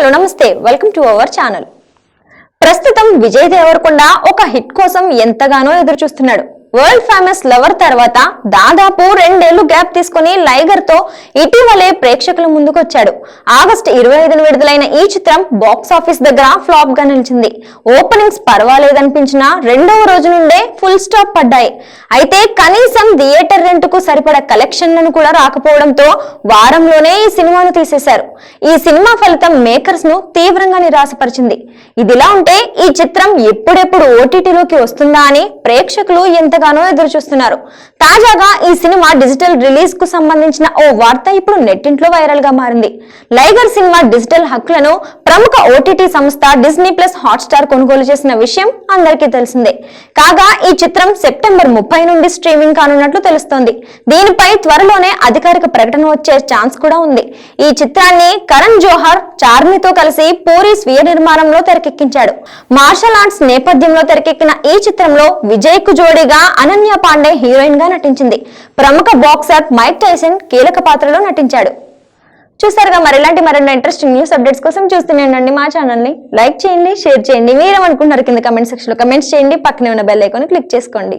Hello నమస్తే, welcome to our channel. ప్రస్తుతం విజయ్ దేవరకొండ ఒక హిట్ కోసం ఎంతగానో ఎదురు చూస్తున్నాడు. వరల్డ్ ఫేమస్ లవర్ తర్వాత దాదాపు 2 ఏళ్లు గ్యాప్ తీసుకుని లైగర్ తో ఇటీవలే ప్రేక్షకుల ముందుకు వచ్చాడు. ఆగస్టు 25న విడుదలైన ఈ చిత్రం బాక్స్ ఆఫీస్ దగ్గర ఫ్లాప్ గా నిలిచింది. ఓపెనింగ్స్ పర్వాలేదనిపించినా రెండవ రోజు నుండే ఫుల్ స్టాప్ పడ్డాయి. అయితే కనీసం థియేటర్ రెంట్ కు సరిపడ కలెక్షన్లను కూడా రాకపోవడంతో వారంలోనే ఈ సినిమాను తీసేశారు. ఈ సినిమా ఫలితం మేకర్స్ ను తీవ్రంగా నిరాశపరిచింది. ఇదిలా ఉంటే ఈ చిత్రం ఎప్పుడెప్పుడు ఓటీటీలోకి వస్తుందా అని ప్రేక్షకులు ఎంతగానో ఎదురు చూస్తున్నారు. తాజాగా ఈ సినిమా డిజిటల్ రిలీజ్ కు సంబంధించిన ఓ వార్త ఇప్పుడు నెట్టింట్లో వైరల్ గా మారింది. లైగర్ సినిమా డిజిటల్ హక్కులను ప్రముఖ ఓటీటీ సంస్థ డిస్నీ ప్లస్ హాట్స్టార్ కొనుగోలు చేసిన విషయం అందరికీ తెలిసిందే. కాగా ఈ చిత్రం సెప్టెంబర్ 30 నుండి స్ట్రీమింగ్ కానున్నట్లు తెలుస్తోంది. దీనిపై త్వరలోనే అధికారిక ప్రకటన వచ్చే ఛాన్స్ కూడా ఉంది. ఈ చిత్రాన్ని కరణ్ జోహర్ చార్మితో కలిసి పూరి స్వీయ నిర్మాణంలో తెరకెక్కించాడు. మార్షల్ ఆర్ట్స్ నేపథ్యంలో తెరకెక్కిన ఈ చిత్రంలో విజయ్ కు జోడీగా అనన్య పాండే హీరోయిన్ గా నటించింది. ప్రముఖ బాక్సర్ మైక్ టైసన్ కీలక పాత్రలో నటించాడు. చూసారుగా, మరిలాంటి మరిన్ని ఇంట్రెస్టింగ్ న్యూస్ అప్డేట్స్ కోసం చూస్తూనే ఉండండి మా ఛానల్ ని. లైక్ చేయండి, షేర్ చేయండి. మీరేమనుకుంటున్నారు కింద కమెంట్ సెక్షన్ లో కమెంట్స్ చేయండి. పక్కనే ఉన్న బెల్ ఐకాన్ క్లిక్ చేసుకోండి.